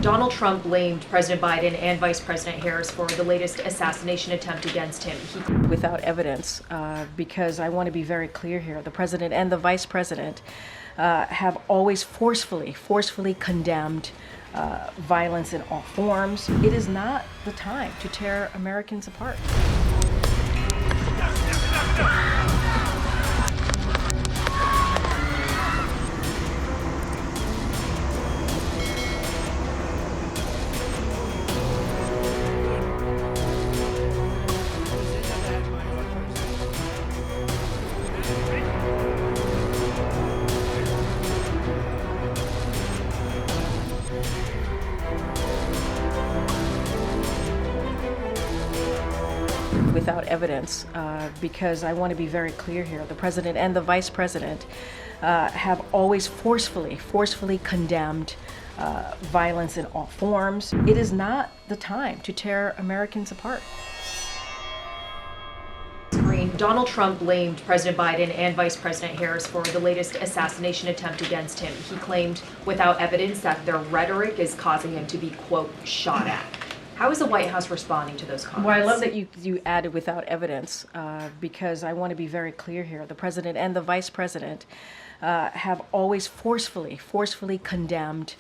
Donald Trump blamed President Biden and Vice President Harris for the latest assassination attempt against him. Without evidence, because I want to be very clear here, the president and the vice president have always forcefully condemned violence in all forms. It is not the time to tear Americans apart. Without evidence, because I want to be very clear here, the president and the vice president have always forcefully condemned violence in all forms. It is not the time to tear Americans apart. Karine, Donald Trump blamed President Biden and Vice President Harris for the latest assassination attempt against him. He claimed without evidence that their rhetoric is causing him to be, quote, shot at. How is the White House responding to those comments? Well, I love that you added without evidence, because I want to be very clear here. The president and the vice president have always forcefully condemned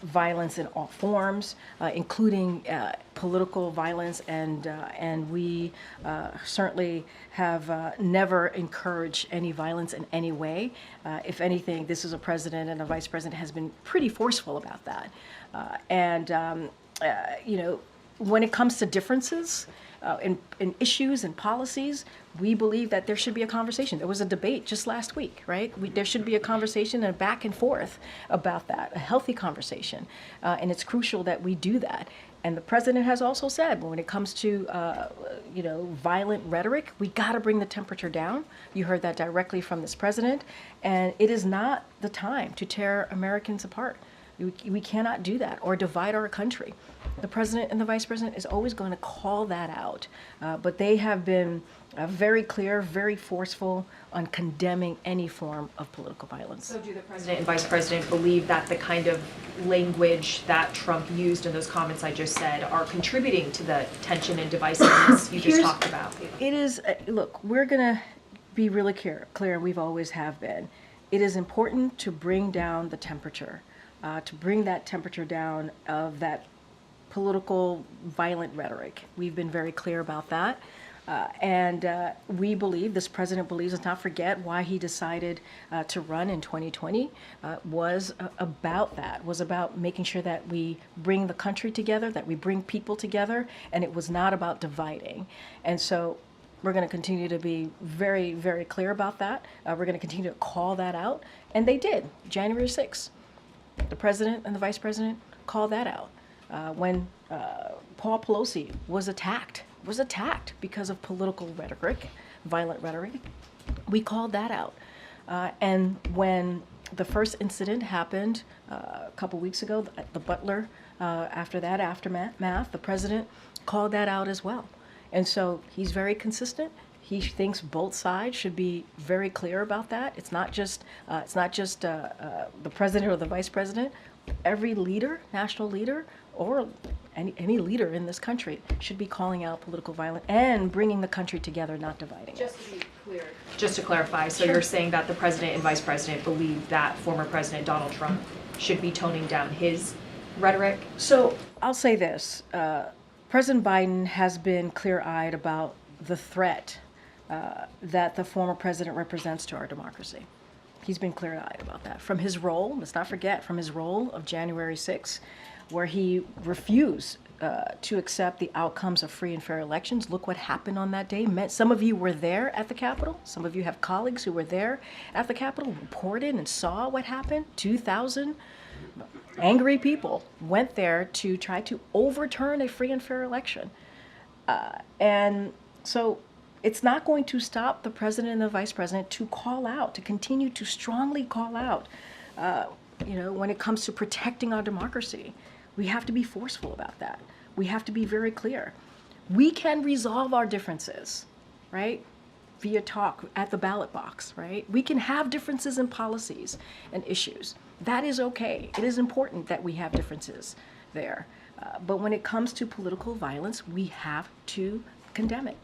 violence in all forms, including political violence, and we certainly have never encouraged any violence in any way. If anything, this is a president and a vice president has been pretty forceful about that, you know, when it comes to differences in issues and policies, we believe that there should be a conversation. There was a debate just last week, right? There should be a conversation and back and forth about that, a healthy conversation. And it's crucial that we do that. And the president has also said, when it comes to, you know, violent rhetoric, we got to bring the temperature down. You heard that directly from this president. And it is not the time to tear Americans apart. We cannot do that or divide our country. The president and the vice president is always going to call that out, but they have been very clear, very forceful on condemning any form of political violence. So do the president and vice president believe that the kind of language that Trump used in those comments I just said are contributing to the tension and divisiveness you just talked about? It is, look, we're going to be really clear, we've always have been. It is important to bring down the temperature. To bring that temperature down of that political violent rhetoric. We've been very clear about that. And we believe, this president believes, let's not forget why he decided to run in 2020, was about that, was about making sure that we bring the country together, that we bring people together, and it was not about dividing. And so we're going to continue to be very clear about that. We're going to continue to call that out. And they did, January 6th. The president and the vice president called that out. When Paul Pelosi was attacked because of political rhetoric, violent rhetoric, we called that out. And when the first incident happened a couple weeks ago at the Butler, after that aftermath, the president called that out as well. And so he's very consistent. He thinks both sides should be very clear about that. It's not just the president or the vice president. Every leader, national leader, or any leader in this country should be calling out political violence and bringing the country together, not dividing it. Just to be clear, just to clarify, so Sure. You're saying that the president and vice president believe that former President Donald Trump should be toning down his rhetoric? So I'll say this. President Biden has been clear-eyed about the threat that the former president represents to our democracy. He's been clear-eyed about that. From his role, let's not forget, from his role of January 6th, where he refused to accept the outcomes of free and fair elections. Look what happened on that day. Some of you were there at the Capitol. Some of you have colleagues who were there at the Capitol, reported and saw what happened. 2,000 angry people went there to try to overturn a free and fair election. And so it's not going to stop the president and the vice president to call out, to continue to strongly call out, you know, when it comes to protecting our democracy. We have to be forceful about that. We have to be very clear. We can resolve our differences, right? Via talk at the ballot box, right? We can have differences in policies and issues. that is okay. It is important that we have differences there. But when it comes to political violence, we have to condemn it.